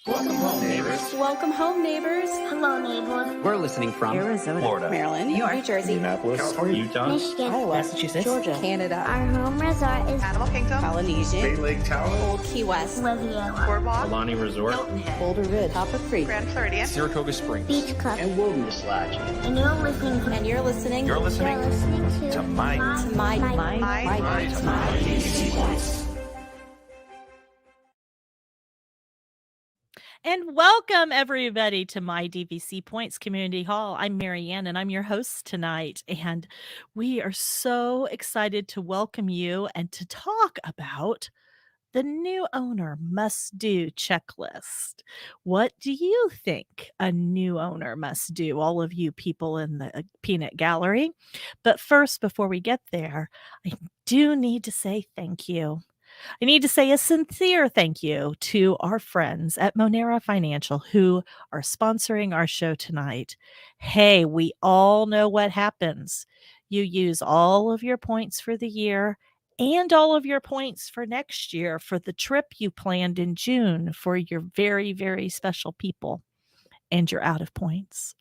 Welcome home, neighbors. Welcome home, neighbors. Hello, neighbors. We're listening from Arizona, Florida, Maryland, New York, New Jersey, Minneapolis, California, Utah, Michigan, Iowa, Massachusetts, Georgia, Canada, our home resort is Animal Kingdom, Polynesia, Bay Lake Tower, Old Key West, Riviera, Boardwalk, Alani Resort, Hilton Head, Boulder Ridge, Copper Creek, Grand Floridian, Saratoga Springs, Beach Club, and Wilderness Lodge. and you're listening to and you're listening You're you're listening listening to my DVC Points. And welcome everybody to my DVC Points Community Hall. I'm Marianne and I'm your host tonight. And we are so excited to welcome you and to talk about the new owner must do checklist. What do you think a new owner must do? All of you people in the peanut gallery. But first, before we get there, I do need to say thank you. I need to say a sincere thank you to our friends at Monera Financial who are sponsoring our show tonight. Hey, we all know what happens. You use all of your points for the year and all of your points for next year for the trip you planned in June for your very, very special people, and you're out of points.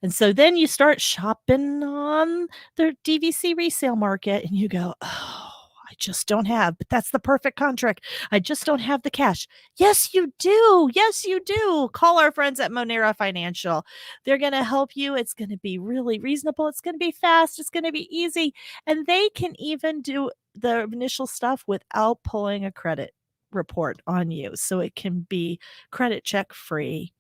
And so then you start shopping on the DVC resale market and you go, oh, I just don't have, but that's the perfect contract. I just don't have the cash. Yes, you do. Yes, you do. Call our friends at Monera Financial. They're going to help you. It's going to be really reasonable. It's going to be fast. It's going to be easy. And they can even do the initial stuff without pulling a credit report on you. So it can be credit check free.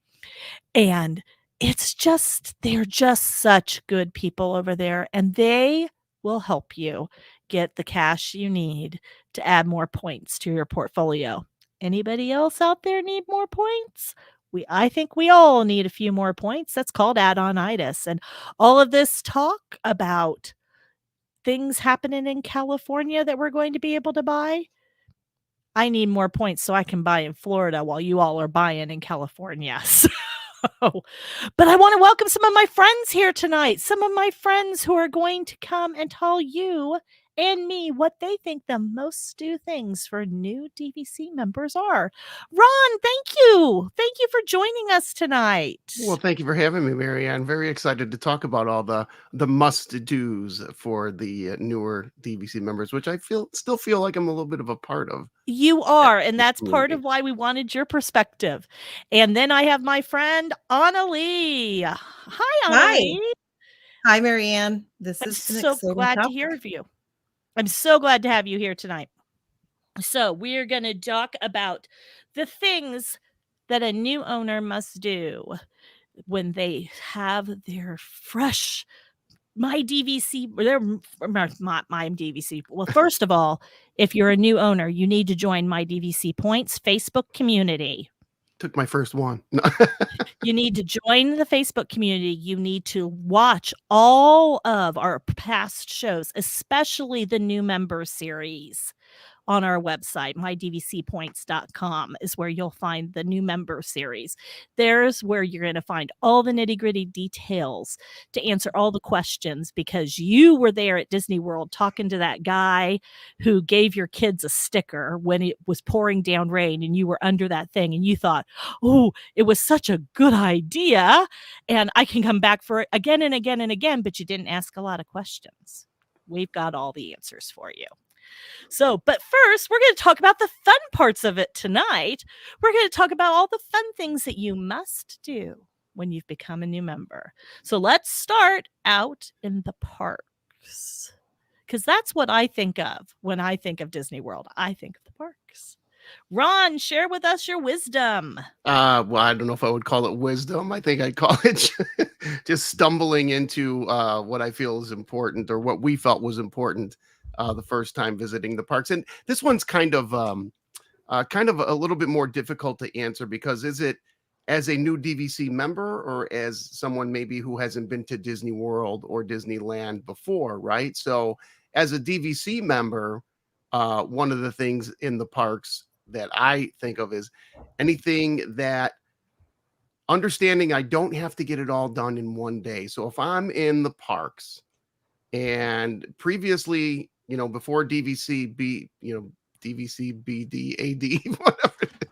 And they're just such good people over there, and they will help you get the cash you need to add more points to your portfolio. Anybody else out there need more points? I think we all need a few more points. That's called add-on-itis. And all of this talk about things happening in California that we're going to be able to buy. I need more points so I can buy in Florida while you all are buying in California. But I want to welcome some of my friends here tonight. Some of my friends who are going to come and tell you and me what they think the most due things for new DVC members are. Ron, thank you. Thank you for joining us tonight. Well, thank you for having me, Marianne. Very excited to talk about all the must-dos for the newer DVC members, which I still feel like I'm a little bit of a part of. You are, and that's part community. of why we wanted your perspective. And then I have my friend Annalie. Hi, Annalie. Hi, Marianne. This I'm is an so exciting glad to topic. hear of you. I'm so glad to have you here tonight. So we're going to talk about the things that a new owner must do when they have their fresh my DVC, my DVC. Well, first of all, if you're a new owner, you need to join my DVC Points Facebook community. Took my first one. You need to join the Facebook community. You need to watch all of our past shows, especially the new member series on our website. mydvcpoints.com is where you'll find the new member series. There's where you're going to find all the nitty-gritty details to answer all the questions, because you were there at Disney World talking to that guy who gave your kids a sticker when it was pouring down rain and you were under that thing and you thought, oh, it was such a good idea and I can come back for it again and again and again, but you didn't ask a lot of questions. We've got all the answers for you. So, but first, we're going to talk about the fun parts of it tonight. We're going to talk about all the fun things that you must do when you've become a new member. So let's start out in the parks, because that's what I think of when I think of Disney World. I think of the parks. Ron, share with us your wisdom. Well, I don't know if I would call it wisdom. I think I'd call it just stumbling into what I feel is important, or what we felt was important the first time visiting the parks. And this one's kind of a little bit more difficult to answer, because is it as a new DVC member or as someone maybe who hasn't been to Disney World or Disneyland before, right? So as a DVC member, one of the things in the parks that I think of is anything that understanding I don't have to get it all done in one day. So if I'm in the parks and previously, before DVC, DVC, BD, AD,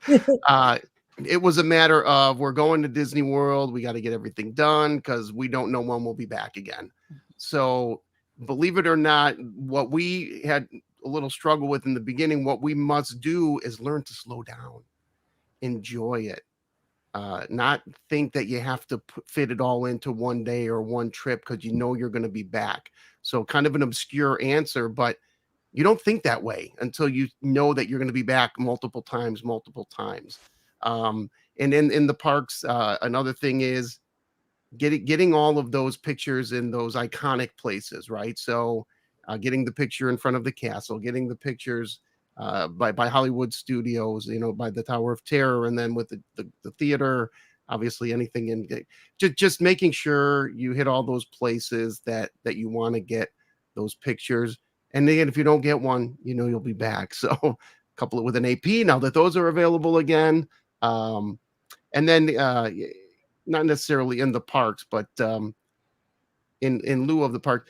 whatever, it was a matter of we're going to Disney World. We got to get everything done because we don't know when we'll be back again. So believe it or not, what we had a little struggle with in the beginning, what we must do is learn to slow down, enjoy it, not think that you have to fit it all into one day or one trip because you know you're going to be back. So kind of an obscure answer, but you don't think that way until you know that you're going to be back multiple times. And in the parks, another thing is getting all of those pictures in those iconic places, right? So getting the picture in front of the castle, getting the pictures by Hollywood Studios, by the Tower of Terror, and then with the theater, obviously anything in just making sure you hit all those places that you want to get those pictures. And again, if you don't get one, you'll be back. So couple it with an AP now that those are available again. And then not necessarily in the parks, but in lieu of the park,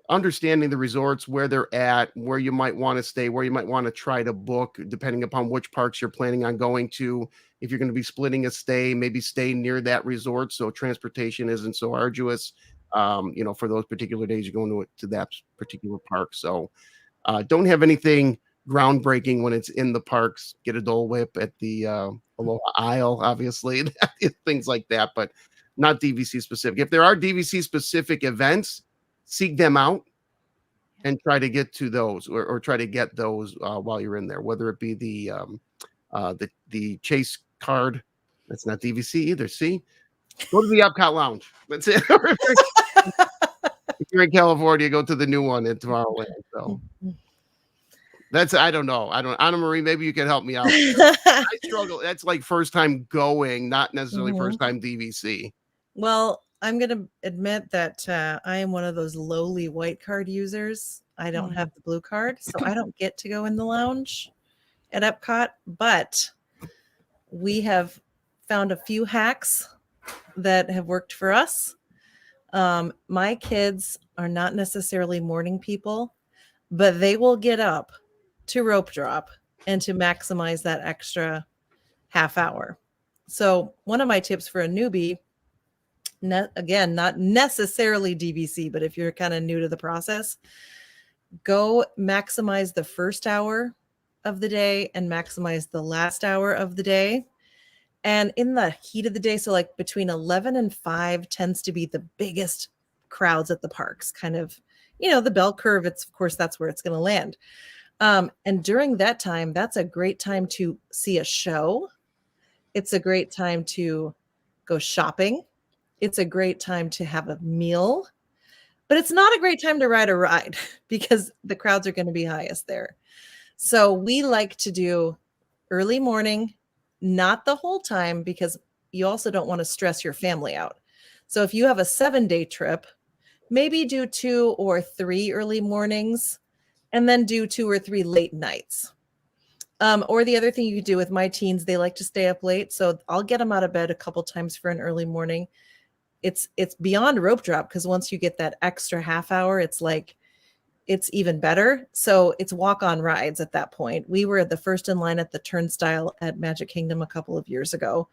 understanding the resorts, where they're at, where you might want to stay, where you might want to try to book, depending upon which parks you're planning on going to. If you're going to be splitting a stay, maybe stay near that resort so transportation isn't so arduous. For those particular days you're going to that particular park. So don't have anything groundbreaking when it's in the parks. Get a Dole Whip at the Aloha Isle, obviously, things like that, but not DVC specific. If there are DVC specific events, seek them out and try to get to those or try to get those while you're in there, whether it be the Chase card. That's not DVC either. See, go to the Epcot Lounge. That's it. If you're in California, go to the new one in Tomorrowland. So I don't know. Anna Marie, maybe you can help me out. I struggle. That's like first time going, not necessarily first time DVC. Well, I'm going to admit that I am one of those lowly white card users. I don't have the blue card, so I don't get to go in the lounge at Epcot, but we have found a few hacks that have worked for us. My kids are not necessarily morning people, but they will get up to rope drop and to maximize that extra half hour. So one of my tips for a newbie, again, not necessarily DVC, but if you're kind of new to the process, go maximize the first hour of the day and maximize the last hour of the day. And in the heat of the day, so like between 11 and 5 tends to be the biggest crowds at the parks, kind of, the bell curve. Of course, that's where it's going to land. And during that time, that's a great time to see a show. It's a great time to go shopping. It's a great time to have a meal, but it's not a great time to ride a ride because the crowds are going to be highest there. So we like to do early morning, not the whole time, because you also don't want to stress your family out. So if you have a 7-day trip, maybe do 2 or 3 early mornings and then do 2 or 3 late nights. Or the other thing you could do with my teens, they like to stay up late. So I'll get them out of bed a couple times for an early morning. It's beyond rope drop because once you get that extra half hour, it's even better. So it's walk-on rides at that point. We were the first in line at the turnstile at Magic Kingdom a couple of years ago,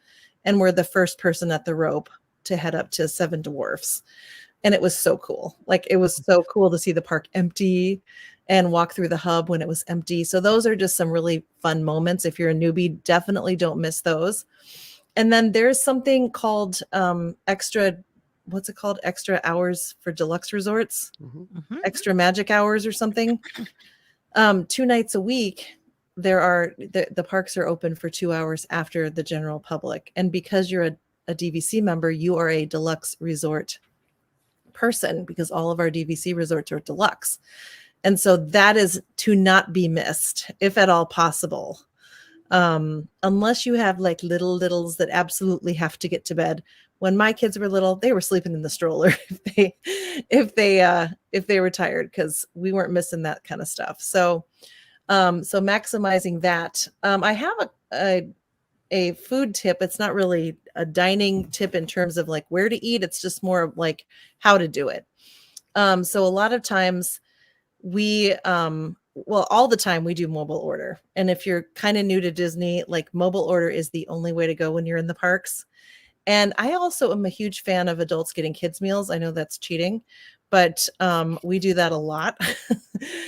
and we're the first person at the rope to head up to Seven Dwarfs. And it was so cool. Like, it was so cool to see the park empty and walk through the hub when it was empty. So those are just some really fun moments. If you're a newbie, definitely don't miss those. And then there's something called extra hours for deluxe resorts, extra magic hours or something. 2 nights a week, the parks are open for 2 hours after the general public. And because you're a DVC member, you are a deluxe resort person because all of our DVC resorts are deluxe. And so that is to not be missed, if at all possible. Unless you have like littles that absolutely have to get to bed. When my kids were little, they were sleeping in the stroller if they were tired, because we weren't missing that kind of stuff. So maximizing that. I have a food tip. It's not really a dining tip in terms of like where to eat. It's just more of like how to do it. So a lot of times we well, all the time we do mobile order. And if you're kind of new to Disney, like mobile order is the only way to go when you're in the parks. And I also am a huge fan of adults getting kids meals. I know that's cheating, but we do that a lot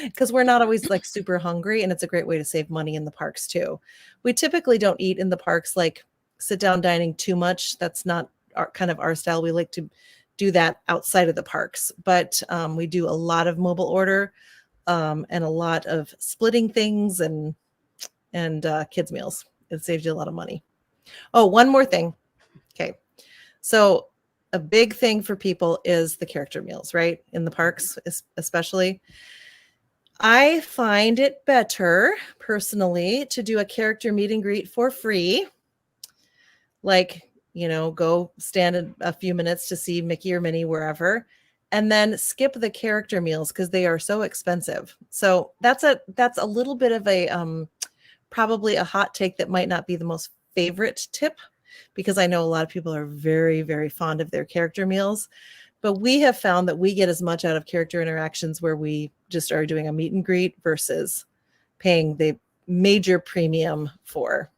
because we're not always like super hungry, and it's a great way to save money in the parks too. We typically don't eat in the parks like sit down dining too much. That's not our style. We like to do that outside of the parks, but we do a lot of mobile order and a lot of splitting things and kids meals. It saves you a lot of money. Oh, one more thing. Okay. So a big thing for people is the character meals, right? In the parks, especially. I find it better personally to do a character meet and greet for free. Like, go stand a few minutes to see Mickey or Minnie wherever, and then skip the character meals because they are so expensive. So that's a little bit of a probably a hot take that might not be the most favorite tip, because I know a lot of people are very, very fond of their character meals. But we have found that we get as much out of character interactions where we just are doing a meet and greet versus paying the major premium for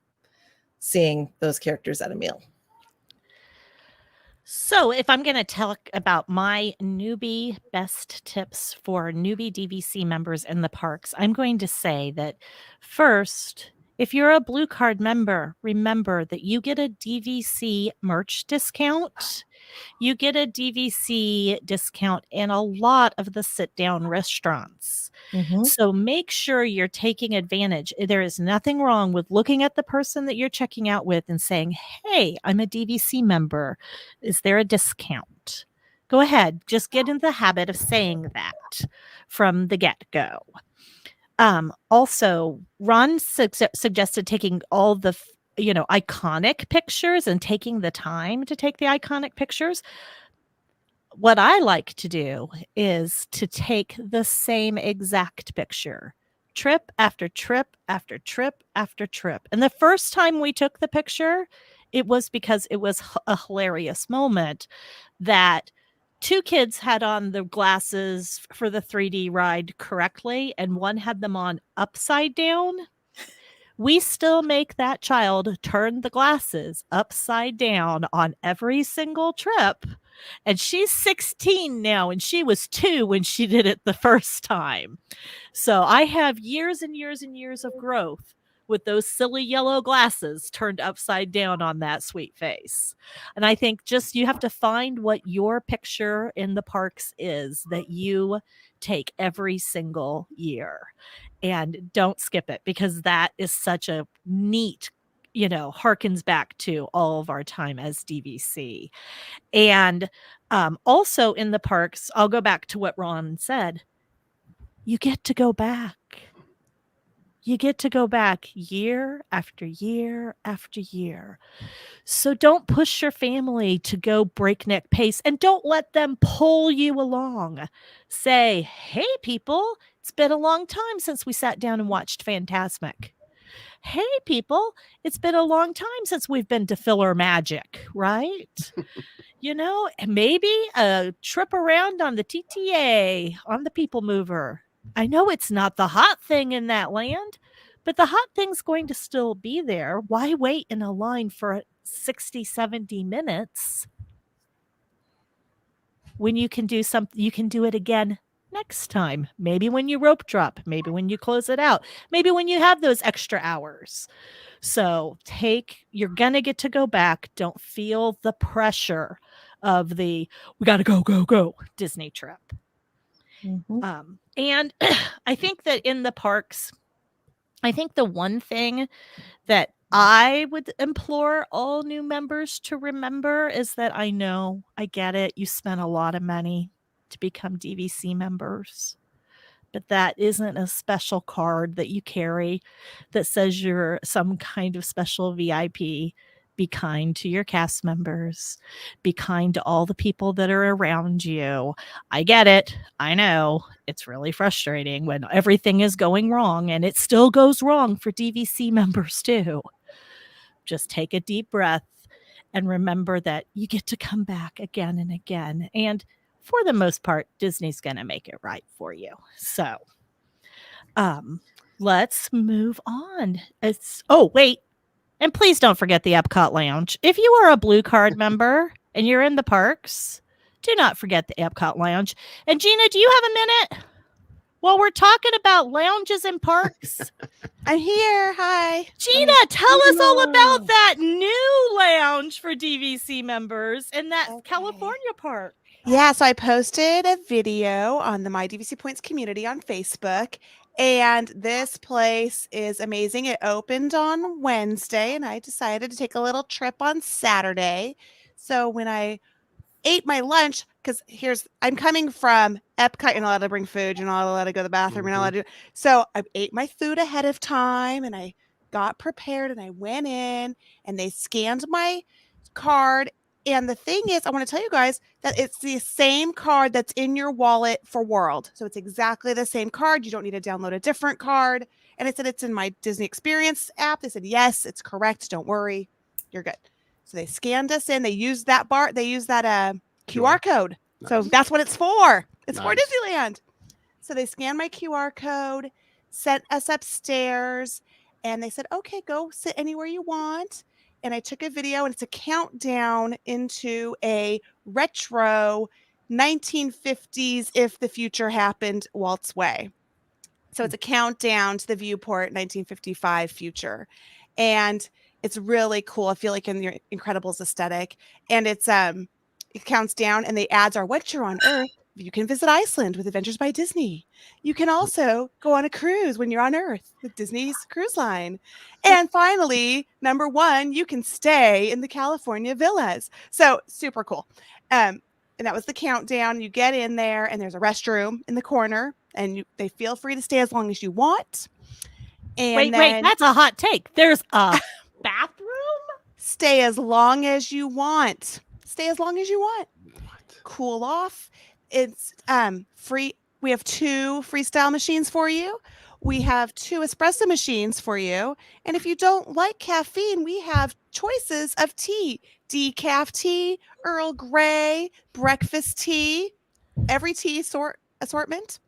seeing those characters at a meal. So if I'm going to talk about my newbie best tips for newbie DVC members in the parks, I'm going to say that first, if you're a Blue Card member, remember that you get a DVC merch discount. You get a DVC discount in a lot of the sit-down restaurants. Mm-hmm. So make sure you're taking advantage. There is nothing wrong with looking at the person that you're checking out with and saying, hey, I'm a DVC member. Is there a discount? Go ahead. Just get in the habit of saying that from the get-go. Also, Ron suggested taking all the iconic pictures and taking the time to take the iconic pictures. What I like to do is to take the same exact picture, trip after trip after trip after trip. And the first time we took the picture, it was because it was a hilarious moment that two kids had on the glasses for the 3D ride correctly, and one had them on upside down. We still make that child turn the glasses upside down on every single trip. And she's 16 now, and she was 2 when she did it the first time. So I have years and years and years of growth with those silly yellow glasses turned upside down on that sweet face. And I think just you have to find what your picture in the parks is that you take every single year. And don't skip it, because that is such a neat, harkens back to all of our time as DVC. And also in the parks, I'll go back to what Ron said. You get to go back. You get to go back year after year after year. So don't push your family to go breakneck pace, and don't let them pull you along. Say, hey, people, it's been a long time since we sat down and watched Fantasmic. Hey, people, it's been a long time since we've been to Filler Magic, right? And maybe a trip around on the TTA, on the People Mover. I know it's not the hot thing in that land, but the hot thing's going to still be there. Why wait in a line for 60, 70 minutes when you can do something? You can do it again next time. Maybe when you rope drop, maybe when you close it out, maybe when you have those extra hours. So you're going to get to go back. Don't feel the pressure of we got to go Disney trip. Mm-hmm. And I think that in the parks, I think the one thing that I would implore all new members to remember is that I get it. You spent a lot of money to become DVC members, but that isn't a special card that you carry that says you're some kind of special VIP. Be kind to your cast members. Be kind to all the people that are around you. I get it. I know it's really frustrating when everything is going wrong, and it still goes wrong for DVC members too. Just take a deep breath and remember that you get to come back again and again. And for the most part, Disney's going to make it right for you. So Let's move on. Wait. And please don't forget the Epcot Lounge. If you are a Blue Card member and you're in the parks, do not forget the Epcot Lounge. And Gina, do you have a minute? While we're talking about lounges and parks, I'm here. Hi. Gina, tell us all about that new lounge for DVC members in that California park. Yeah, so I posted a video on the My DVC Points community on Facebook, and this place is amazing. It opened on Wednesday, and I decided to take a little trip on Saturday. So when I ate my lunch, because I'm coming from Epcot, you're not allowed to bring food, you're not allowed to go to the bathroom, you're not allowed to so I ate my food ahead of time, and I got prepared, and I went in, and they scanned my card. And the thing is, I want to tell you guys that it's the same card that's in your wallet for World. So it's exactly the same card. You don't need to download a different card. And I said, it's in my Disney Experience app. They said, yes, it's correct. Don't worry. You're good. So they scanned us in. They used that QR code. Nice. So that's what it's for. It's for Nice. Disneyland. So they scanned my QR code, sent us upstairs, and they said, okay, go sit anywhere you want. And I took a video, and it's a countdown into a retro 1950s If the Future Happened Waltz Way. So it's a countdown to the Viewport 1955 future. And it's really cool. I feel like in the Incredibles aesthetic. And it counts down, and the ads are, once you're on Earth, you can visit Iceland with Adventures by Disney. You can also go on a cruise when you're on Earth with Disney's Cruise Line. And finally, number 1, you can stay in the California villas. So super cool. And that was the countdown. You get in there, and there's a restroom in the corner, and they feel free to stay as long as you want. And Wait, that's a hot take. There's a bathroom? Stay as long as you want. Stay as long as you want. What? Cool off. It's free. We have 2 freestyle machines for you. We have 2 espresso machines for you. And if you don't like caffeine, we have choices of tea, decaf tea, Earl Grey, breakfast tea, every tea assortment.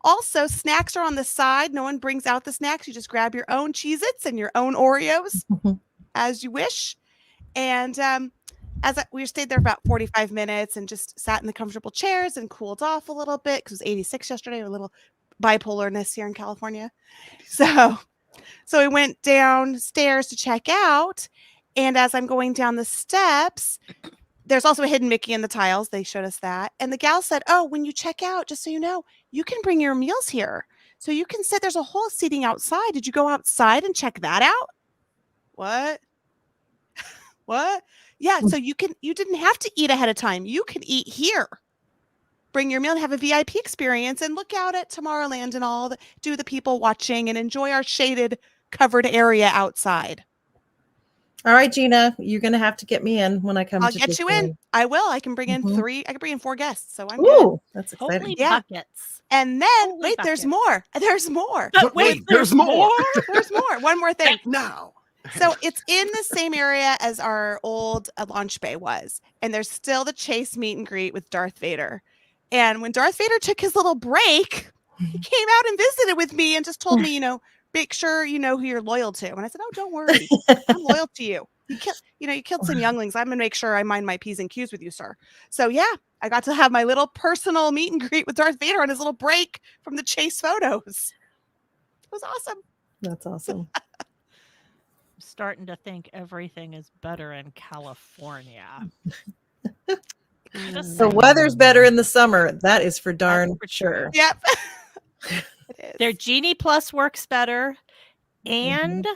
Also, snacks are on the side. No one brings out the snacks. You just grab your own Cheez-Its and your own Oreos as you wish. And we stayed there about 45 minutes and just sat in the comfortable chairs and cooled off a little bit because it was 86 yesterday, a little bipolarness here in California. So we went downstairs to check out. And as I'm going down the steps, there's also a hidden Mickey in the tiles. They showed us that. And the gal said, oh, when you check out, just so you know, you can bring your meals here. So you can sit, there's a whole seating outside. Did you go outside and check that out? What? What? Yeah, so you didn't have to eat ahead of time. You can eat here. Bring your meal and have a VIP experience and look out at Tomorrowland and do the people watching and enjoy our shaded covered area outside. All right, Gina, you're going to have to get me in when I come. I'll to get you Disneyland. in. I will. I can bring in Mhm. 3. I can bring in 4 guests. So I'm good. Ooh, that's exciting. Holy Yeah. buckets. And then, Holy wait, there's bucket. more. There's more. But Wait, there's more. There's more. One more thing. Now. So it's in the same area as our old launch bay was. And there's still the Chase meet and greet with Darth Vader. And when Darth Vader took his little break, he came out and visited with me and just told me, make sure you know who you're loyal to. And I said, oh, don't worry. I'm loyal to you. You killed some younglings. I'm going to make sure I mind my P's and Q's with you, sir. So yeah, I got to have my little personal meet and greet with Darth Vader on his little break from the Chase photos. It was awesome. That's awesome. Starting to think everything is better in California. Just The saying. weather's better in the summer. That is for darn for sure. Yep. It is. Their Genie Plus works better, and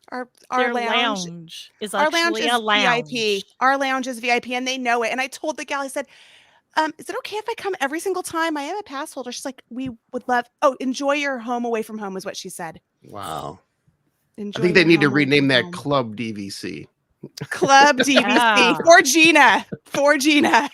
Our their lounge. is Our lounge actually is a lounge. VIP. Our lounge is VIP, and they know it. And I told the gal, I said, is it okay if I come every single time? I am a pass holder. She's like, we would love. Oh, enjoy your home away from home is what she said. Wow. Enjoy I think they your need to home away rename from that home. Club DVC. Club DVC Yeah. for Gina.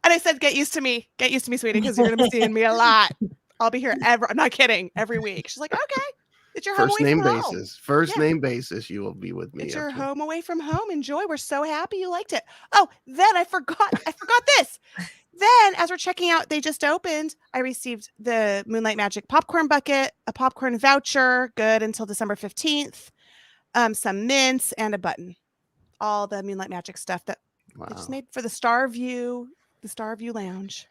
And I said, get used to me, sweetie, because you're gonna be seeing me a lot. I'll be here I'm not kidding, every week. She's like, okay, It's your home First away name from home. basis. First Yeah. name basis. You will be with me. It's your after. home away from home. Enjoy. We're so happy you liked it. Oh, then I forgot this. Then as we're checking out, they just opened. I received the Moonlight Magic popcorn bucket, a popcorn voucher, good until December 15th, some mints, and a button. All the Moonlight Magic stuff that they just Wow. made for the Star View Lounge.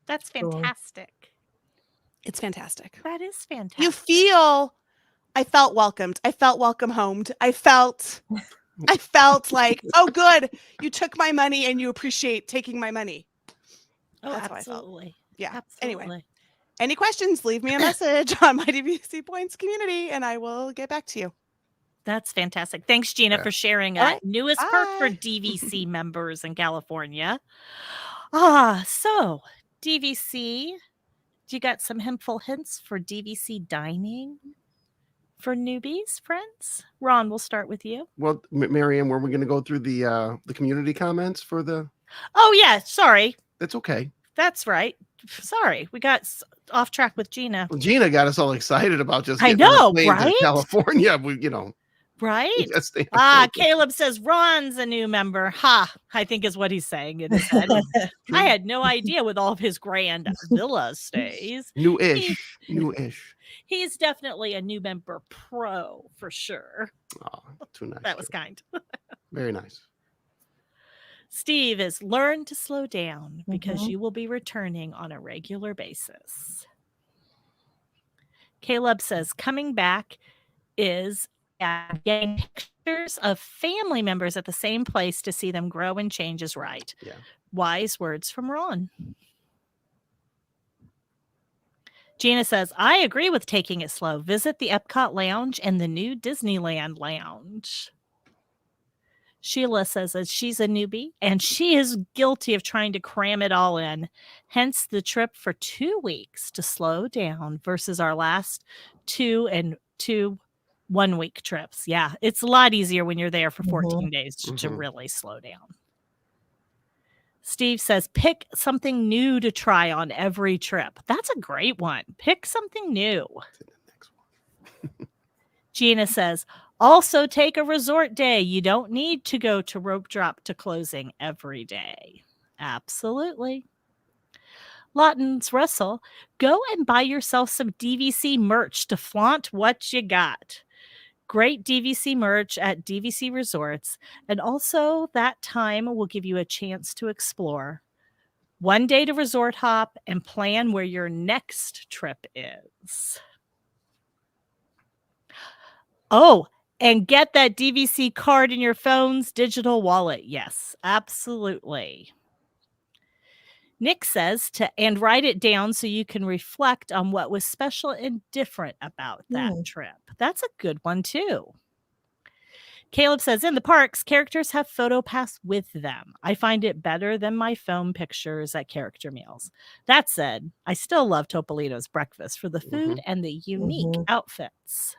That's Cool. fantastic. It's fantastic. That is fantastic. You feel, I felt welcomed. I felt welcome homed. I felt like, oh, good. You took my money and you appreciate taking my money. Oh, That's how I felt. absolutely. Yeah. Absolutely. Anyway, any questions, leave me a message on my DVC Points community and I will get back to you. That's fantastic. Thanks, Gina, Yeah. for sharing All a right. newest perk for Bye. DVC members in California. So DVC, do you got some helpful hints for DVC dining for newbies, friends? Ron, we'll start with you. Well, Marianne, were we going to go through the community comments for the? Oh, yeah. Sorry. That's okay. That's right. Sorry. We got off track with Gina. Well, Gina got us all excited about just I getting on a know, plane to right? California. Right? Just staying Caleb says Ron's a new member. Ha, I think is what he's saying in his head. I had no idea with all of his grand villa stays. New-ish. He's definitely a new member pro for sure. Oh, too nice. That was kind. Very nice. Steve is learn to slow down because Mhm. you will be returning on a regular basis. Caleb says coming back is getting pictures of family members at the same place to see them grow and change is right. Yeah. Wise words from Ron. Gina says, I agree with taking it slow. Visit the Epcot Lounge and the new Disneyland Lounge. Sheila says that she's a newbie and she is guilty of trying to cram it all in. Hence the trip for 2 weeks to slow down versus our last 2 and 2 1-week trips. Yeah, it's a lot easier when you're there for 14 days to Mhm. really slow down. Steve says, pick something new to try on every trip. That's a great one. Pick something new. Next one. Gina says, also take a resort day. You don't need to go to rope drop to closing every day. Absolutely. Lawton's Russell, go and buy yourself some DVC merch to flaunt what you got. Great DVC merch at DVC resorts. And also that time will give you a chance to explore. One day to resort hop and plan where your next trip is. Oh, and get that DVC card in your phone's digital wallet. Yes, absolutely. Nick says and write it down so you can reflect on what was special and different about that trip. That's a good one too. Caleb says, in the parks, characters have PhotoPass with them. I find it better than my phone pictures at character meals. That said, I still love Topolino's breakfast for the food and the unique outfits.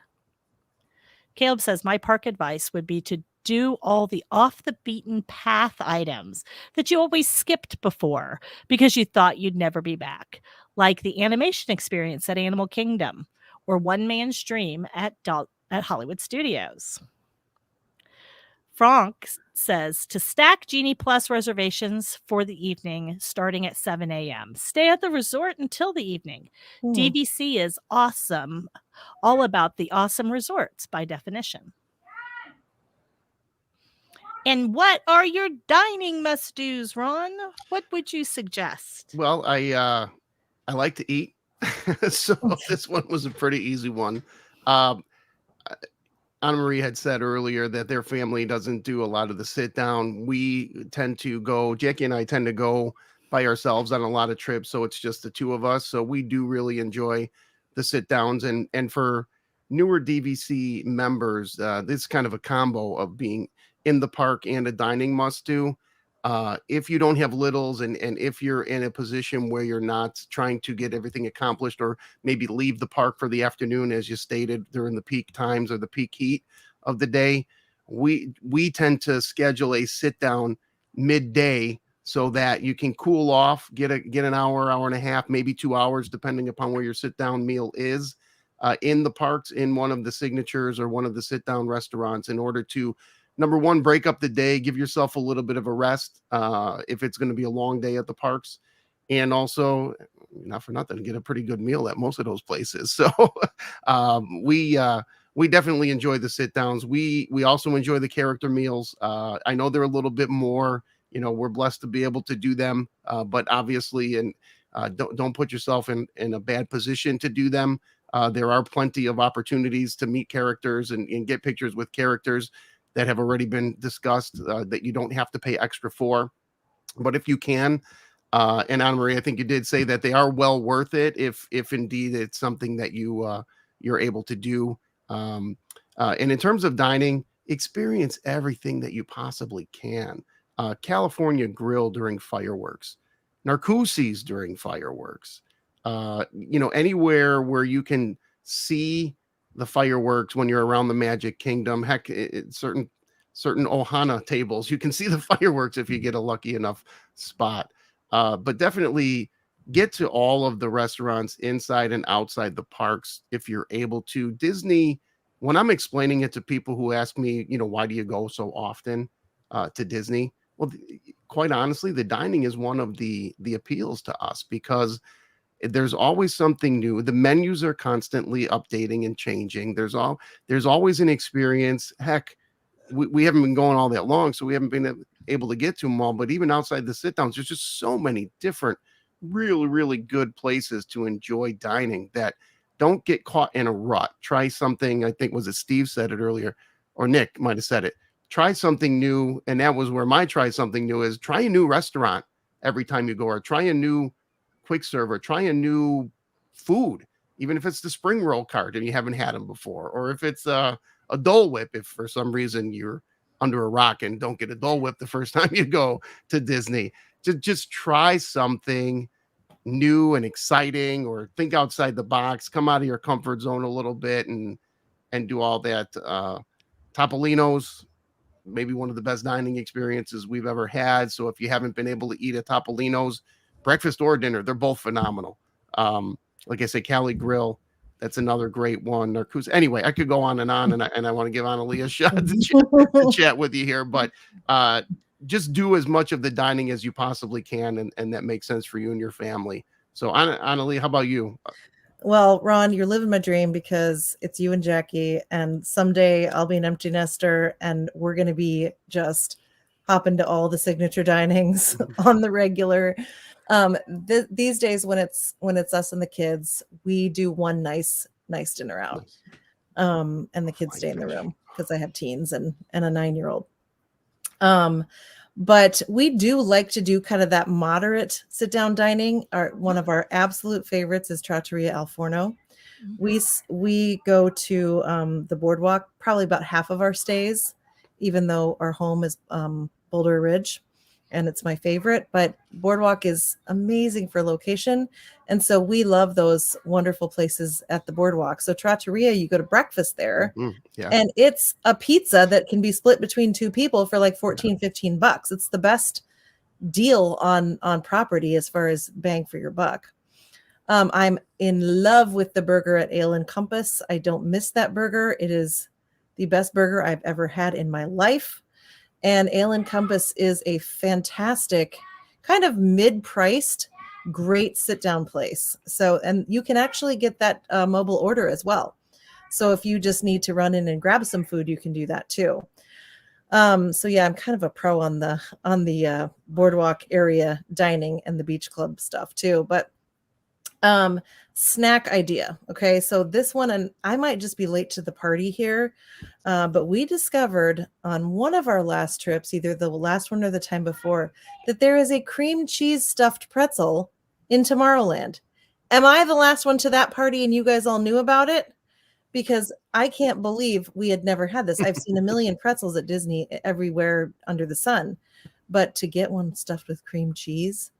Caleb says, my park advice would be to do all the off the beaten path items that you always skipped before because you thought you'd never be back, like the animation experience at Animal Kingdom or One Man's Dream at Hollywood Studios. Frank says to stack Genie Plus reservations for the evening starting at 7 a.m. Stay at the resort until the evening. DVC is awesome. All about the awesome resorts by definition. And what are your dining must-dos, Ron? What would you suggest? Well, I like to eat. So this one was a pretty easy one. Anna Marie had said earlier that their family doesn't do a lot of the sit down. We tend to go, Jackie and I tend to go by ourselves on a lot of trips. So it's just the two of us. So we do really enjoy the sit downs. And for newer DVC members, this is kind of a combo of being in the park and a dining must do. If you don't have littles and if you're in a position where you're not trying to get everything accomplished or maybe leave the park for the afternoon, as you stated, during the peak times or the peak heat of the day, we tend to schedule a sit down midday so that you can cool off, get an hour and a half, maybe 2 hours, depending upon where your sit down meal is. in the parks, in one of the signatures or one of the sit down restaurants, in order to, number one, break up the day, give yourself a little bit of a rest if it's going to be a long day at the parks. And also, not for nothing, get a pretty good meal at most of those places. So we definitely enjoy the sit downs. We also enjoy the character meals. I know they're a little bit more, we're blessed to be able to do them, but obviously, and don't put yourself in a bad position to do them. There are plenty of opportunities to meet characters and get pictures with characters that have already been discussed that you don't have to pay extra for. But if you can, and Anna Marie, I think you did say that they are well worth it if indeed it's something that you're able to do. And in terms of dining, experience everything that you possibly can. California Grill during fireworks, Narcoossee's during fireworks, anywhere where you can see the fireworks when you're around the Magic Kingdom. Heck, certain Ohana tables, you can see the fireworks if you get a lucky enough spot. But definitely get to all of the restaurants inside and outside the parks if you're able to. Disney, when I'm explaining it to people who ask me, why do you go so often to Disney? Well, quite honestly, the dining is one of the appeals to us because there's always something new. The menus are constantly updating and changing. There's always an experience. Heck, we haven't been going all that long, so we haven't been able to get to them all. But even outside the sit downs, there's just so many different, really, really good places to enjoy dining that don't get caught in a rut. Try something. I think was it Steve said it earlier, or Nick might have said it. Try something new, and that was where my try something new is. Try a new restaurant every time you go, or try a new quick serve, or try a new food, even if it's the spring roll cart and you haven't had them before, or if it's a Dole Whip, if for some reason you're under a rock and don't get a Dole Whip the first time you go to Disney. Just try something new and exciting, or think outside the box, come out of your comfort zone a little bit and do all that. Topolino's, maybe one of the best dining experiences we've ever had. So if you haven't been able to eat at Topolino's, breakfast or dinner, they're both phenomenal. Like I say, Cali Grill, that's another great one. Narcoossee's. Anyway, I could go on, and I want to give Annalie a shot to chat with you here, but just do as much of the dining as you possibly can, and that makes sense for you and your family. So Annalie, how about you? Well, Ron, you're living my dream because it's you and Jackie, and someday I'll be an empty nester, and we're going to be just hopping to all the signature dinings on the regular. These days, when it's us and the kids, we do one nice dinner out, and the kids stay in the room because I have teens and a 9-year-old. But we do like to do kind of that moderate sit down dining. One of our absolute favorites is Trattoria Al Forno. We go to the boardwalk probably about half of our stays, even though our home is Boulder Ridge, and it's my favorite. But boardwalk is amazing for location, and so we love those wonderful places at the boardwalk. So Trattoria, you go to breakfast there, and it's a pizza that can be split between two people for like $14-15. It's the best deal on property as far as bang for your buck. I'm in love with the burger at Ale and Compass. I don't miss that burger. It is the best burger I've ever had in my life. And Ale and Compass is a fantastic kind of mid-priced, great sit-down place. So, and you can actually get that mobile order as well. So if you just need to run in and grab some food, you can do that too. So yeah, I'm kind of a pro on the boardwalk area dining and the beach club stuff too. But snack idea. Okay. So this one, and I might just be late to the party here, but we discovered on one of our last trips, either the last one or the time before, that there is a cream cheese stuffed pretzel in Tomorrowland. Am I the last one to that party and you guys all knew about it? Because I can't believe we had never had this. I've seen a million pretzels at Disney everywhere under the sun, but to get one stuffed with cream cheese,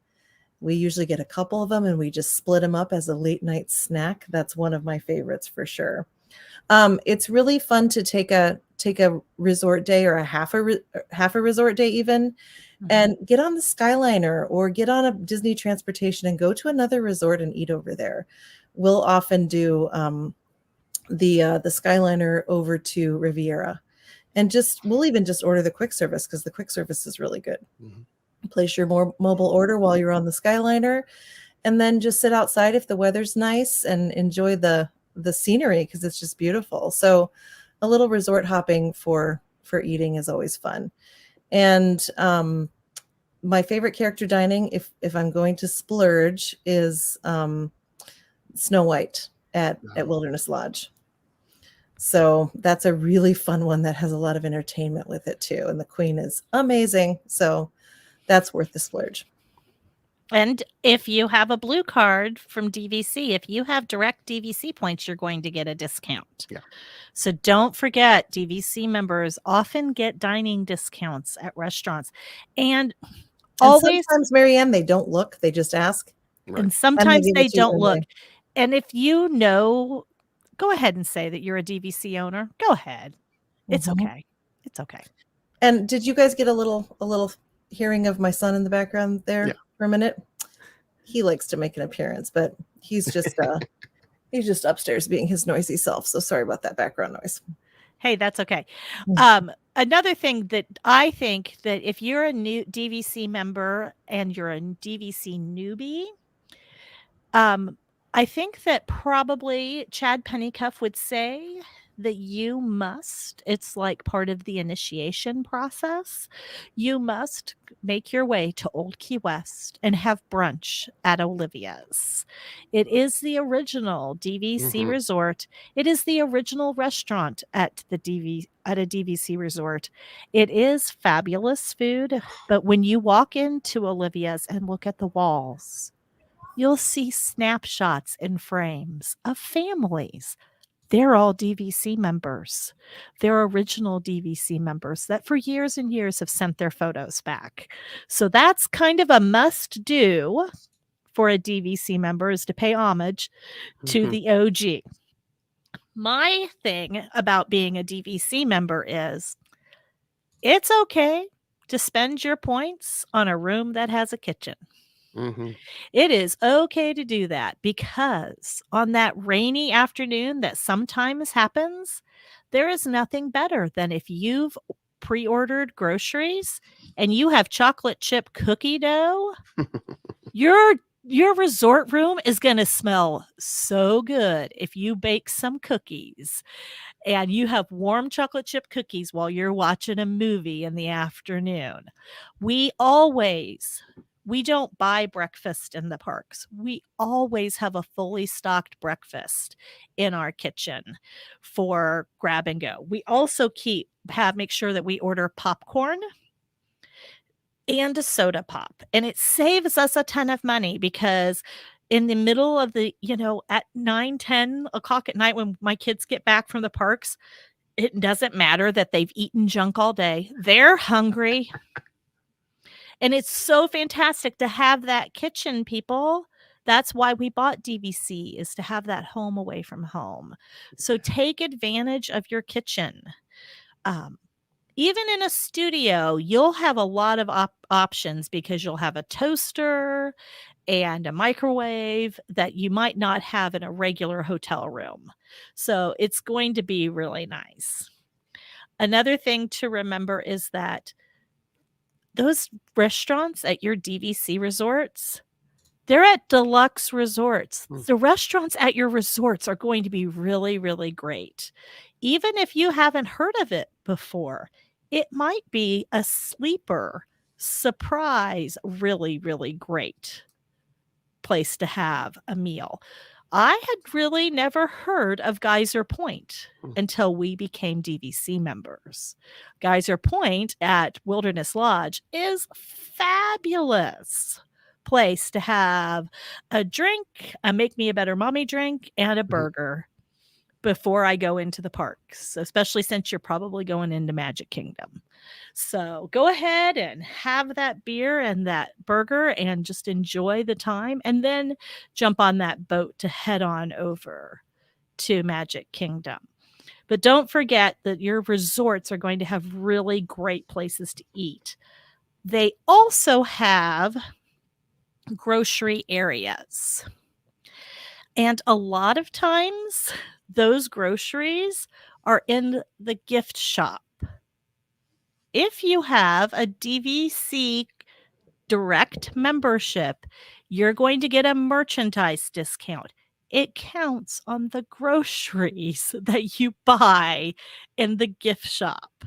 we usually get a couple of them and we just split them up as a late night snack. That's one of my favorites for sure. It's really fun to take a resort day or a half a resort day even, and get on the Skyliner or get on a Disney transportation and go to another resort and eat over there. We'll often do the Skyliner over to Riviera, and we'll even just order the quick service because the quick service is really good. Mhm. Place your mobile order while you're on the Skyliner, and then just sit outside if the weather's nice and enjoy the scenery because it's just beautiful. So a little resort hopping for eating is always fun. And my favorite character dining, if I'm going to splurge, is Snow White at Wilderness Lodge. So that's a really fun one that has a lot of entertainment with it too. And the Queen is amazing. So that's worth the splurge. And if you have a blue card from DVC, if you have direct DVC points, you're going to get a discount. Yeah. So don't forget, DVC members often get dining discounts at restaurants. And always, sometimes, Marianne, they don't look, they just ask. Right. and sometimes give they it to you don't look. anyway. And if you know, go ahead and say that you're a DVC owner. Go ahead. It's Mhm. okay. It's okay. And did you guys get a little hearing of my son in the background there Yeah. for a minute? He likes to make an appearance, but he's just he's just upstairs being his noisy self. So sorry about that background noise. Hey, that's okay. Mm. Another thing that I think that if you're a new DVC member and you're a DVC newbie, I think that probably Chad Pennycuff would say that it's like part of the initiation process. You must make your way to Old Key West and have brunch at Olivia's. It is the original DVC Mhm. resort. It is the original restaurant at a DVC resort. It is fabulous food, but when you walk into Olivia's and look at the walls, you'll see snapshots and frames of families. They're all DVC members. They're original DVC members that for years and years have sent their photos back. So that's kind of a must do for a DVC member, is to pay homage to Mhm. the OG. My thing about being a DVC member is it's okay to spend your points on a room that has a kitchen. Mhm. It is okay to do that because on that rainy afternoon that sometimes happens, there is nothing better than if you've pre-ordered groceries and you have chocolate chip cookie dough. Your resort room is going to smell so good if you bake some cookies and you have warm chocolate chip cookies while you're watching a movie in the afternoon. We don't buy breakfast in the parks. We always have a fully stocked breakfast in our kitchen for grab and go. We also make sure that we order popcorn and a soda pop. And it saves us a ton of money because in the middle of at 9-10 o'clock at night when my kids get back from the parks, it doesn't matter that they've eaten junk all day. They're hungry. And it's so fantastic to have that kitchen, people. That's why we bought DVC, is to have that home away from home. So take advantage of your kitchen. Even in a studio, you'll have a lot of options because you'll have a toaster and a microwave that you might not have in a regular hotel room. So it's going to be really nice. Another thing to remember is that those restaurants at your DVC resorts, they're at deluxe resorts. The restaurants at your resorts are going to be really, really great. Even if you haven't heard of it before, it might be a sleeper surprise, really, really great place to have a meal. I had really never heard of Geyser Point until we became DVC members. Geyser Point at Wilderness Lodge is fabulous place to have a drink, a Make Me a Better Mommy drink, and a burger before I go into the parks, especially since you're probably going into Magic Kingdom. So go ahead and have that beer and that burger and just enjoy the time, and then jump on that boat to head on over to Magic Kingdom. But don't forget that your resorts are going to have really great places to eat. They also have grocery areas. And a lot of times, those groceries are in the gift shop. If you have a DVC direct membership, you're going to get a merchandise discount. It counts on the groceries that you buy in the gift shop.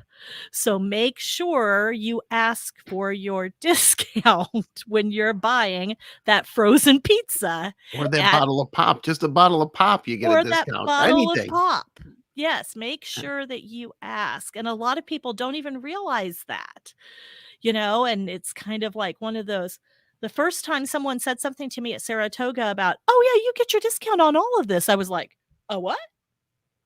So make sure you ask for your discount when you're buying that frozen pizza Or that at bottle of pop, just a bottle of pop, you get a or that discount. bottle of Anything. pop. Yes, make sure that you ask. And a lot of people don't even realize that, and it's kind of like one of those. The first time someone said something to me at Saratoga about, oh, yeah, you get your discount on all of this, I was like, oh, what?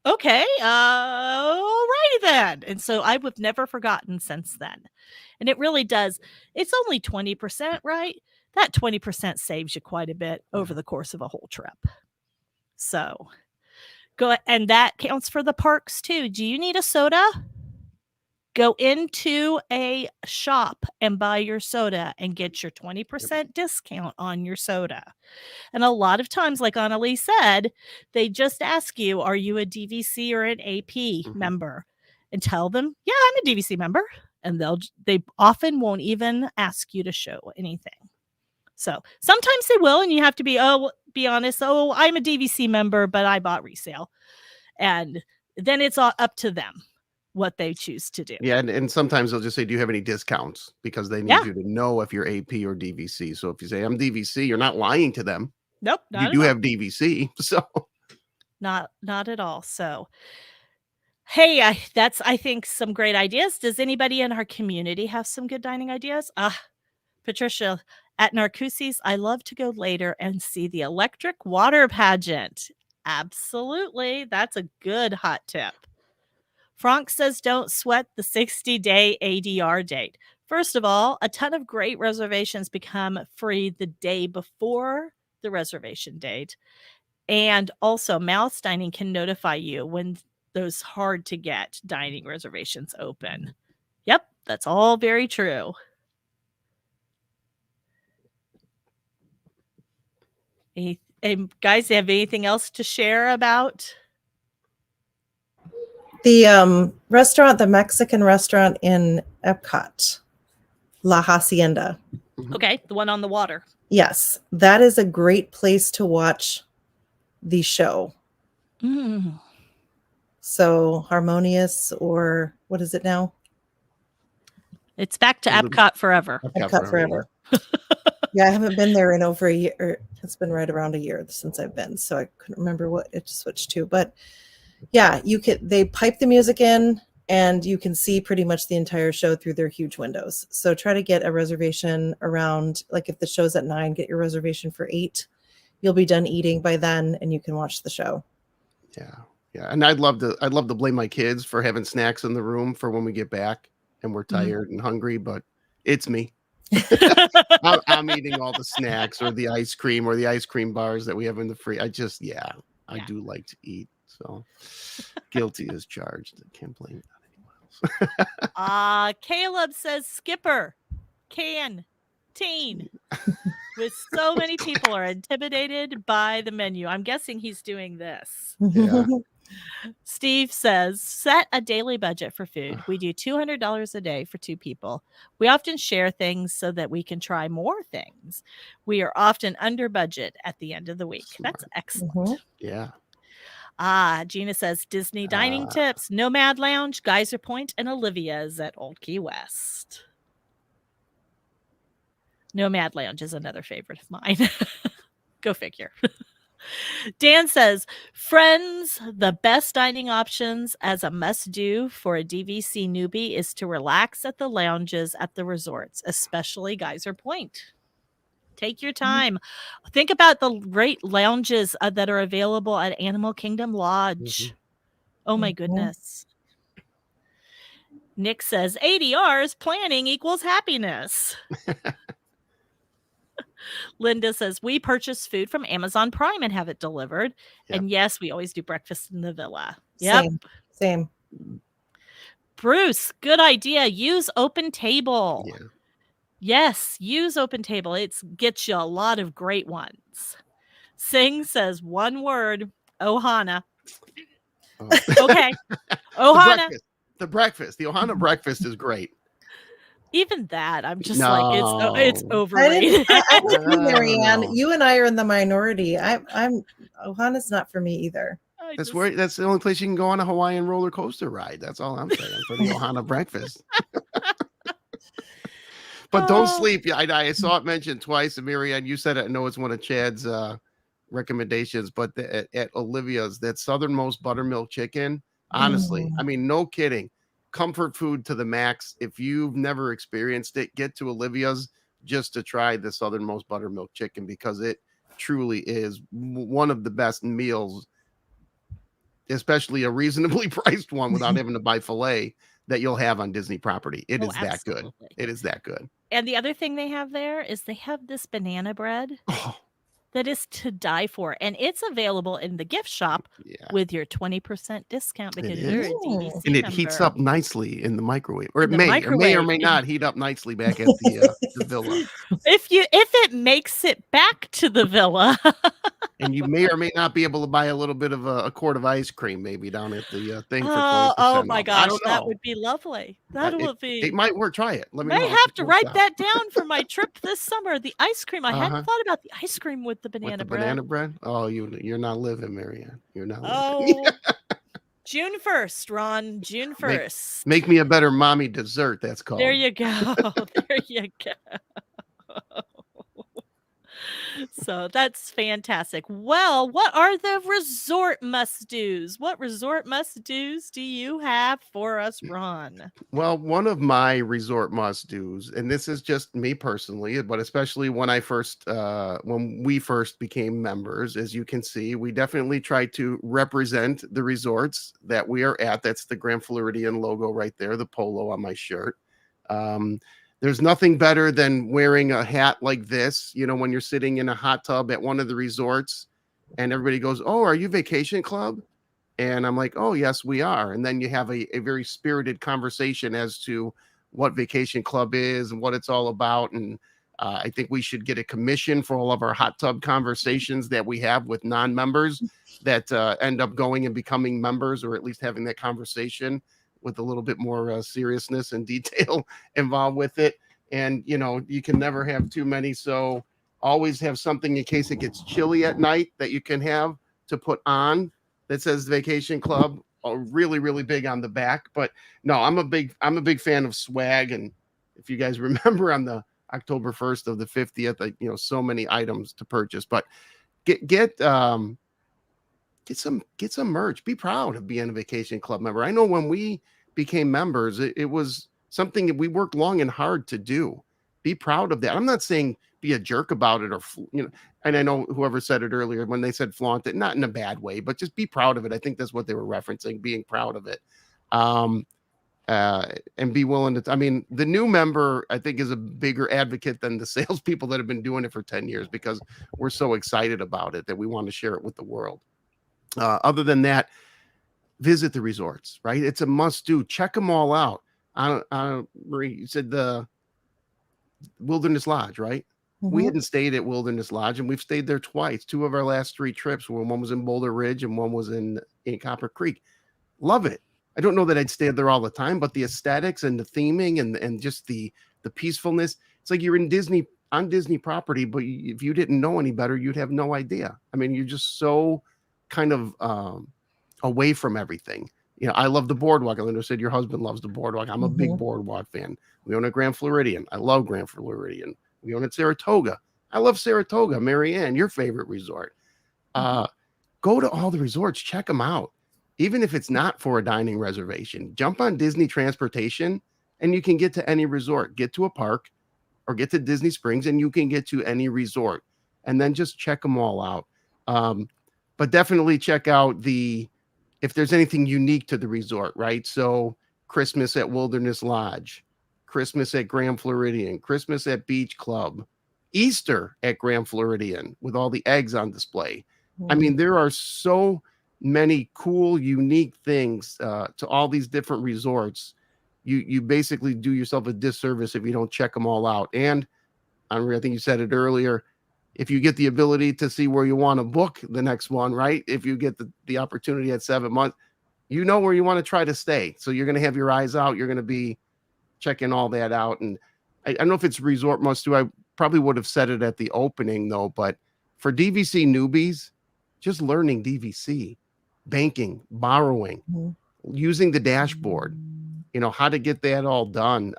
Okay, alrighty then. And so I have never forgotten since then. And it really does. It's only 20%, right? That 20% saves you quite a bit over the course of a whole trip. So go, and that counts for the parks too. Do you need a soda? Go into a shop and buy your soda and get your 20% discount on your soda. And a lot of times, like Annalie said, they just ask you, are you a DVC or an AP member? And tell them, yeah, I'm a DVC member. And they often won't even ask you to show anything. So sometimes they will, and you have to be honest. Oh, I'm a DVC member, but I bought resale. And then it's all up to them what they choose to do. Yeah, and sometimes they'll just say, do you have any discounts? Because they need you to know if you're AP or DVC. So if you say, I'm DVC, you're not lying to them. Nope. You do have DVC. So not at all. So hey, that's, I think, some great ideas. Does anybody in our community have some good dining ideas? Patricia, at Narcoossee's, I love to go later and see the electric water pageant. Absolutely. That's a good hot tip. Frank says, don't sweat the 60-day ADR date. First of all, a ton of great reservations become free the day before the reservation date. And also, Mouse Dining can notify you when those hard-to-get dining reservations open. Yep, that's all very true. Guys, have anything else to share about? The restaurant, the Mexican restaurant in Epcot, La Hacienda. Okay, the one on the water. Yes, that is a great place to watch the show. So Harmonious, or what is it now? It's back to Epcot Forever. Epcot Forever. Yeah, I haven't been there in over a year. It's been right around a year since I've been, so I couldn't remember what it switched to. But yeah, they pipe the music in, and you can see pretty much the entire show through their huge windows. So try to get a reservation around, like if the show's at 9, get your reservation for 8. You'll be done eating by then, and you can watch the show. Yeah. And I'd love to blame my kids for having snacks in the room for when we get back and we're tired and hungry, but it's me. I'm eating all the snacks or the ice cream or the ice cream bars that we have in the fridge. I do like to eat. So guilty as charged. I can't blame anyone else. Caleb says Skipper, canteen. With so many people are intimidated by the menu. I'm guessing he's doing this. Yeah. Steve says, set a daily budget for food. We do $200 a day for 2 people. We often share things so that we can try more things. We are often under budget at the end of the week. That's excellent. Yeah. Gina says, Disney dining tips, Nomad Lounge, Geyser Point, and Olivia's at Old Key West. Nomad Lounge is another favorite of mine. Go figure. Dan says, friends, the best dining options as a must-do for a DVC newbie is to relax at the lounges at the resorts, especially Geyser Point. Take your time. Think about the great lounges that are available at Animal Kingdom Lodge. Oh, my goodness. Nick says, ADRs, planning equals happiness. Linda says, we purchase food from Amazon Prime and have it delivered. Yep. And yes, we always do breakfast in the villa. Yep. Same. Bruce, good idea. Use Open Table. Yeah. Yes, use Open Table. It gets you a lot of great ones. Sing says one word, Ohana. Oh. Okay. Ohana. The breakfast. The Ohana breakfast is great. Even that, I'm just like, it's No. overrated. I'm with you, Marianne. No. You and I are in the minority. I'm Ohana's not for me either. I That's just- where. That's the only place you can go on a Hawaiian roller coaster ride. That's all I'm saying for the Ohana breakfast. But don't Oh. sleep. Yeah, I saw it mentioned twice. And Marianne, you said it. I know it's one of Chad's recommendations, but at Olivia's, that southernmost buttermilk chicken. Honestly, I mean, no kidding. Comfort food to the max. If you've never experienced it, get to Olivia's just to try the southernmost buttermilk chicken, because it truly is one of the best meals, especially a reasonably priced one without having to buy filet, that you'll have on Disney property. It Oh, is that good. absolutely. It is that good. And the other thing they have there is they have this banana bread Oh, that is to die for. And it's available in the gift shop yeah. with your 20% discount because It you're a is. DVC And it heats member. up nicely in the microwave, or In it the may or may microwave. not heat up nicely back at the villa. If it makes it back to the villa. And you may or may not be able to buy a little bit of a quart of ice cream maybe down at the thing for 20%. Oh my off. I gosh, don't that know. would be lovely. That would be. It might work. Try it. Let me May know. have to write that down for my trip this summer. The ice cream. I Uh-huh. hadn't thought about the ice cream with the With banana the bread. banana bread. Oh, you're not living, Marianne. You're not living. Oh, June 1st, Ron. June 1st. Make me a better mommy dessert. That's called. There you go. There you go. So that's fantastic. Well, what are the resort must-dos? What resort must-dos do you have for us, Ron? Well, one of my resort must-dos, and this is just me personally, but especially when we first became members, as you can see, we definitely try to represent the resorts that we are at. That's the Grand Floridian logo right there, the polo on my shirt. There's nothing better than wearing a hat like this, when you're sitting in a hot tub at one of the resorts and everybody goes, "Oh, are you Vacation Club?" And I'm like, "Oh, yes, we are." And then you have a very spirited conversation as to what Vacation Club is and what it's all about. And I think we should get a commission for all of our hot tub conversations that we have with non-members that end up going and becoming members, or at least having that conversation with a little bit more seriousness and detail involved with it. And, you can never have too many. So always have something in case it gets chilly at night that you can have to put on that says Vacation Club, really, really big on the back. But no, I'm a big fan of swag. And if you guys remember on the October 1st of the 50th, so many items to purchase, but get some merch. Be proud of being a Vacation Club member. I know when we became members, it was something that we worked long and hard to do. Be proud of that. I'm not saying be a jerk about it, or and I know whoever said it earlier when they said flaunt it, not in a bad way, but just be proud of it. I think that's what they were referencing, being proud of it. And be willing to, the new member, I think, is a bigger advocate than the salespeople that have been doing it for 10 years, because we're so excited about it that we want to share it with the world. Other than visit the resorts, right? It's a must do. Check them all out. Marie, you said the Wilderness Lodge, right? We hadn't stayed at Wilderness Lodge, and we've stayed there twice. 2 of our last 3 trips, one was in Boulder Ridge and one was in Copper Creek. Love it. I don't know that I'd stay there all the time, but the aesthetics and the theming and just the peacefulness, it's like you're on Disney property, but if you didn't know any better, you'd have no idea. You're just so kind of away from everything. I love the boardwalk. I know said your husband loves the boardwalk. I'm a big boardwalk fan. We own a Grand Floridian. I love Grand Floridian. We own at Saratoga. I love Saratoga. Marianne, your favorite resort. Go to all the resorts. Check them out. Even if it's not for a dining reservation, jump on Disney transportation and you can get to any resort. Get to a park or get to Disney Springs and you can get to any resort. And then just check them all out. But definitely check out if there's anything unique to the resort, right? So Christmas at Wilderness Lodge, Christmas at Grand Floridian, Christmas at Beach Club, Easter at Grand Floridian with all the eggs on display. There are so many cool, unique things to all these different resorts. You basically do yourself a disservice if you don't check them all out. And I think you said it earlier, if you get the ability to see where you want to book the next one, right? If you get the opportunity at 7 months, you know where you want to try to stay. So you're going to have your eyes out. You're going to be checking all that out. And I don't know if it's resort must do. I probably would have said it at the opening though, but for DVC newbies, just learning DVC, banking, borrowing, using the dashboard, you know, how to get that all done.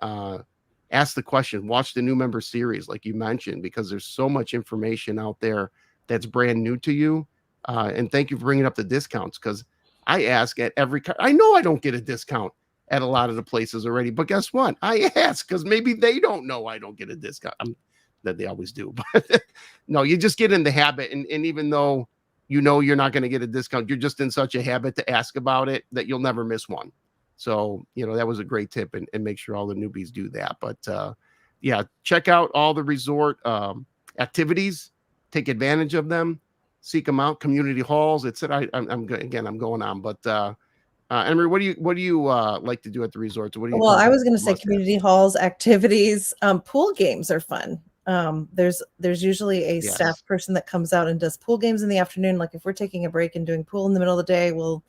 Ask the question, watch the new member series, like you mentioned, because there's so much information out there that's brand new to you. And thank you for bringing up the discounts, because I ask at every, I know I don't get a discount at a lot of the places already, but guess what? I ask because maybe they don't know I don't get a discount. That they always do, but no, you just get in the habit. And even though you know you're not going to get a discount, you're just in such a habit to ask about it that you'll never miss one. So, you know, that was a great tip, and make sure all the newbies do that. But yeah, check out all the resort activities, take advantage of them, seek them out, community halls. I'm going on, but Emery, what do you like to do at the resorts? What do you? Well, I was going to say must have? community halls, activities, pool games are fun. There's usually a Yes. staff person that comes out and does pool games in the afternoon. Like if we're taking a break and doing pool in the middle of the day, we'll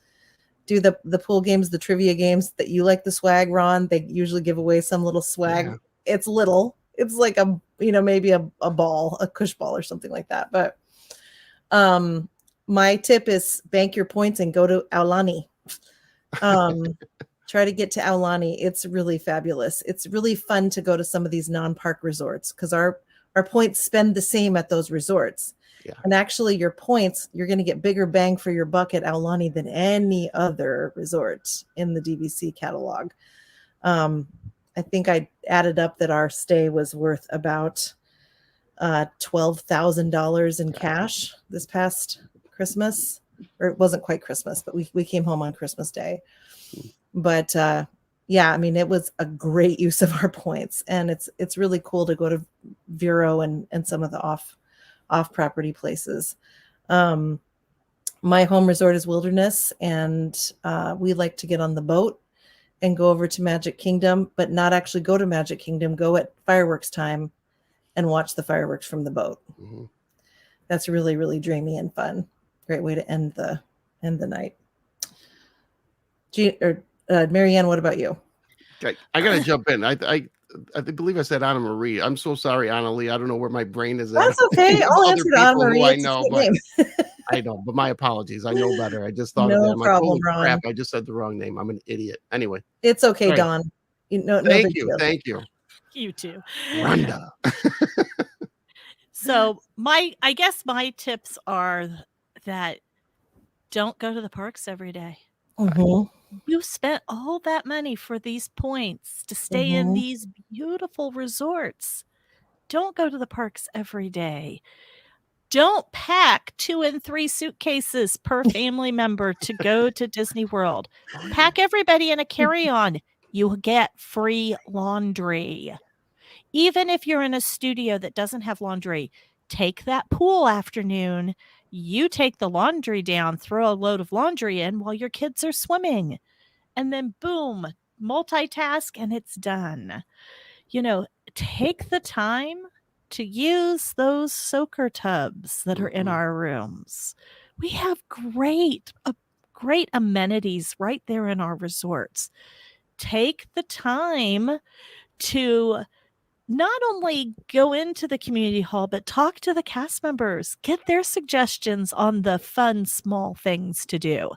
do the pool games, the trivia games that you like the swag, Ron. They usually give away some little swag. Yeah. It's little. It's like maybe a ball, a cush ball or something like that. But my tip is bank your points and go to Aulani. Try to get to Aulani. It's really fabulous. It's really fun to go to some of these non-park resorts because our points spend the same at those resorts. Yeah. And actually your points, you're going to get bigger bang for your buck at Aulani than any other resort in the DVC catalog. I think I added up that our stay was worth about $12,000 in cash this past Christmas. Or it wasn't quite Christmas, but we came home on Christmas Day. But yeah, I mean, it was a great use of our points, and it's really cool to go to Vero and some of the off property places. My home resort is Wilderness, and we like to get on the boat and go over to Magic Kingdom, but not actually go to Magic Kingdom, go at fireworks time and watch the fireworks from the boat. Mhm. That's really, really dreamy and fun. Great way to end the night. Marianne, what about you? Okay, I gotta jump in. I believe I said Anna Marie. I'm so sorry, Anna Lee. I don't know where my brain is at. That's okay. I'll Other answer to Anna people who Marie. I It's a know, sweet but name. I know, but my apologies. I know better. I just thought of No that. I'm like, problem, holy Ron. crap! I just said the wrong name. I'm an idiot. Anyway, It's okay, Sorry. Dawn. No thank big you, deal. thank you, You too. Rhonda. So I guess my tips are that don't go to the parks every day. Mhm. You spent all that money for these points to stay in Mhm. these beautiful resorts. Don't go to the parks every day. Don't pack 2 and 3 suitcases per family member to go to Disney World. Pack everybody in a carry-on. You get free laundry. Even if you're in a studio that doesn't have laundry, take that pool afternoon. You take the laundry down, throw a load of laundry in while your kids are swimming. And then boom, multitask and it's done. You know, take the time to use those soaker tubs that are in Mhm. our rooms. We have great amenities right there in our resorts. Take the time to not only go into the community hall, but talk to the cast members, get their suggestions on the fun, small things to do.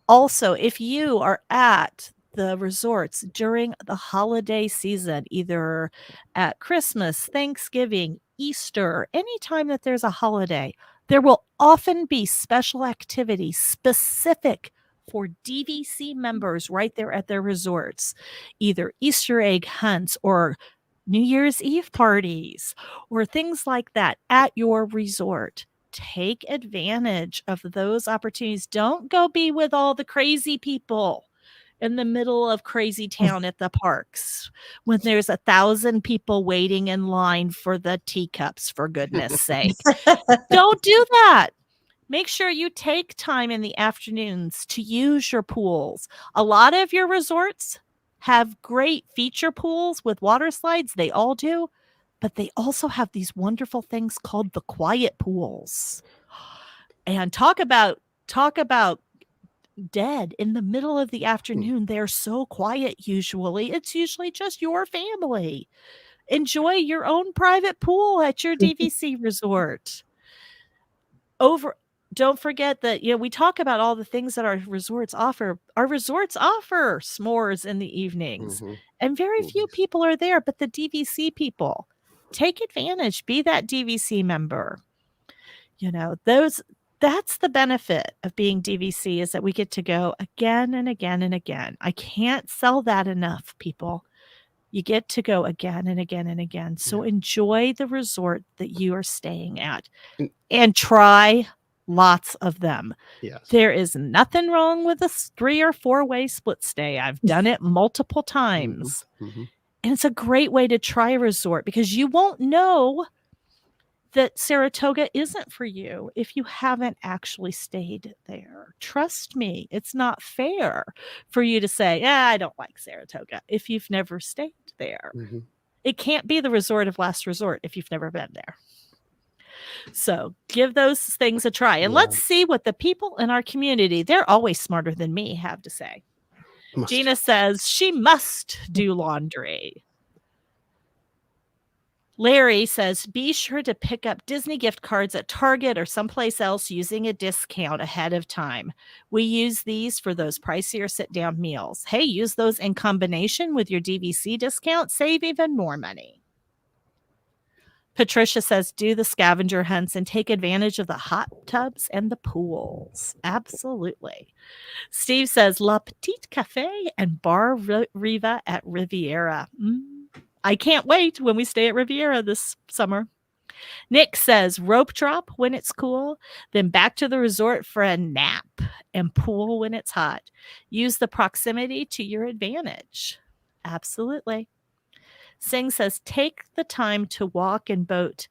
Also, if you are at the resorts during the holiday season, either at Christmas, Thanksgiving, Easter, anytime that there's a holiday, there will often be special activities specific for DVC members right there at their resorts, either Easter egg hunts or New Year's Eve parties or things like that at your resort. Take advantage of those opportunities. Don't go be with all the crazy people in the middle of crazy town at the parks when there's 1,000 people waiting in line for the teacups, for goodness sake. Don't do that. Make sure you take time in the afternoons to use your pools. A lot of your resorts have great feature pools with water slides. They all do. but they also have these wonderful things called the quiet pools. And talk about dead in the middle of the afternoon. They're so quiet usually. It's usually just your family. Enjoy your own private pool at your DVC resort. Don't forget that, we talk about all the things that our resorts offer. Our resorts offer s'mores in the evenings, and very few people are there, but the DVC people, take advantage, be that DVC member. That's the benefit of being DVC, is that we get to go again and again and again. I can't sell that enough, people. You get to go again and again and again. So enjoy the resort that you are staying at and try lots of them. Yes. There is nothing wrong with a 3 or 4-way split stay. I've done it multiple times. And it's a great way to try a resort, because you won't know that Saratoga isn't for you if you haven't actually stayed there. Trust me, it's not fair for you to say, I don't like Saratoga, if you've never stayed there. It can't be the resort of last resort if you've never been there. So give those things a try, and let's see what the people in our community, they're always smarter than me, have to say. Gina says she must do laundry. Larry says, be sure to pick up Disney gift cards at Target or someplace else using a discount ahead of time. We use these for those pricier sit-down meals. Hey, use those in combination with your DVC discount. Save even more money. Patricia says, do the scavenger hunts and take advantage of the hot tubs and the pools. Absolutely. Steve says, La Petite Cafe and Bar Riva at Riviera. I can't wait when we stay at Riviera this summer. Nick says, rope drop when it's cool, then back to the resort for a nap, and pool when it's hot. Use the proximity to your advantage. Absolutely. Singh says, take the time to walk and boat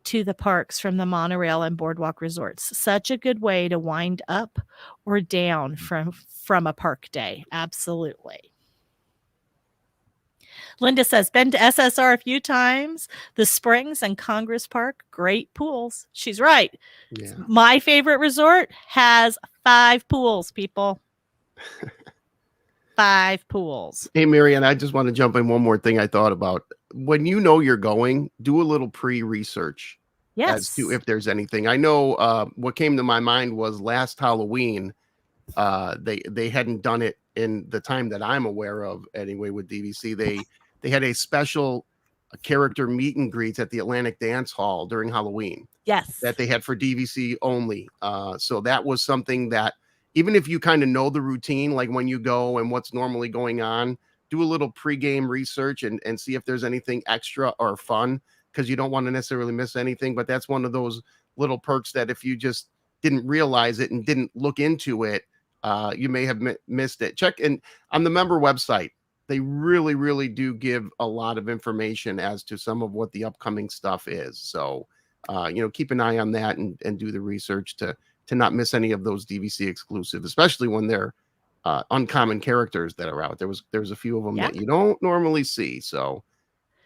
to the parks from the monorail and boardwalk resorts. Such a good way to wind up or down from a park day. Absolutely. Linda says, been to SSR a few times. The Springs and Congress Park, great pools. She's right. Yeah. My favorite resort has 5 pools, people. 5 pools. Hey, Marianne, I just want to jump in one more thing I thought about. When you're going, do a little pre-research as to if there's anything. I know what came to my mind was last Halloween, they hadn't done it in the time that I'm aware of anyway with DVC. They had a special character meet and greets at the Atlantic Dance Hall during Halloween. Yes. That they had for DVC only. So that was something that, even if you kind of know the routine, like when you go and what's normally going on, do a little pregame research and see if there's anything extra or fun, because you don't want to necessarily miss anything. But that's one of those little perks that if you just didn't realize it and didn't look into it, you may have missed it. Check in on the member website. They really, really do give a lot of information as to some of what the upcoming stuff is. So, keep an eye on that and do the research to not miss any of those DVC exclusive, especially when they're uncommon characters that are out. There's a few of them that you don't normally see. So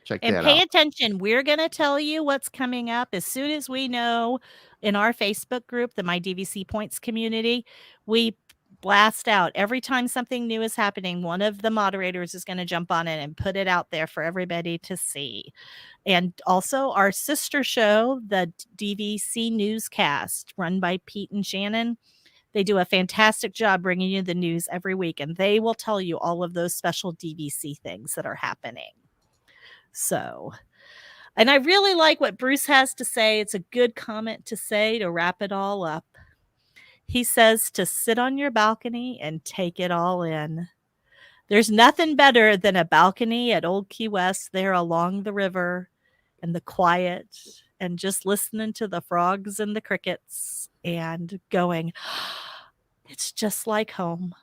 check that out. And pay attention. We're going to tell you what's coming up as soon as we know. In our Facebook group, the My DVC Points community, we blast out every time something new is happening. One of the moderators is going to jump on it and put it out there for everybody to see. And also our sister show, the DVC Newscast, run by Pete and Shannon. They do a fantastic job bringing you the news every week, and they will tell you all of those special DVC things that are happening. So, and I really like what Bruce has to say. It's a good comment to say to wrap it all up. He says to sit on your balcony and take it all in. There's nothing better than a balcony at Old Key West there along the river, and the quiet and just listening to the frogs and the crickets and going, it's just like home.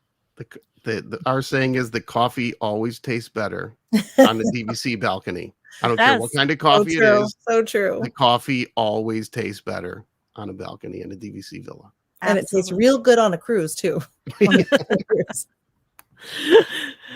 Our saying is the coffee always tastes better on the DVC balcony. I don't care what kind of coffee it is. So true. The coffee always tastes better on a balcony in a DVC villa. And it tastes real good on a cruise too.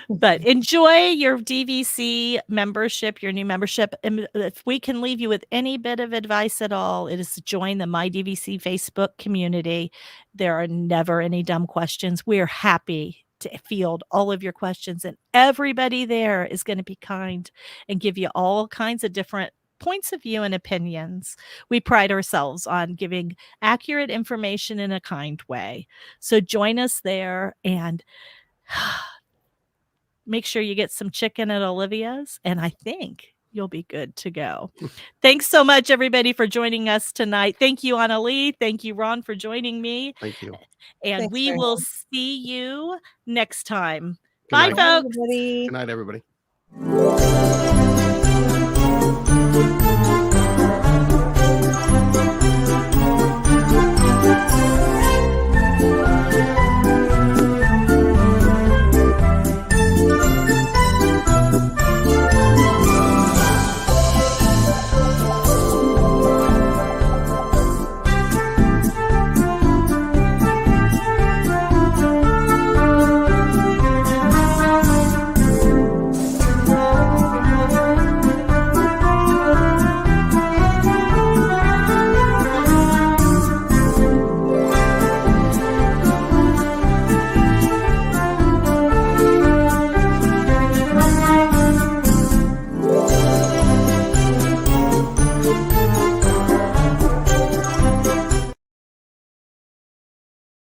But enjoy your DVC membership, your new membership. And if we can leave you with any bit of advice at all, it is to join the My DVC Facebook community. There are never any dumb questions. We're happy to field all of your questions, and everybody there is going to be kind and give you all kinds of different points of view and opinions. We pride ourselves on giving accurate information in a kind way. So join us there and make sure you get some chicken at Olivia's, and I think you'll be good to go. Thanks so much, everybody, for joining us tonight. Thank you, Annalie. Thank you, Ron, for joining me. Thank you. And Thanks we very will much. see you next time. Good Bye, night. folks. Everybody. Good night, everybody.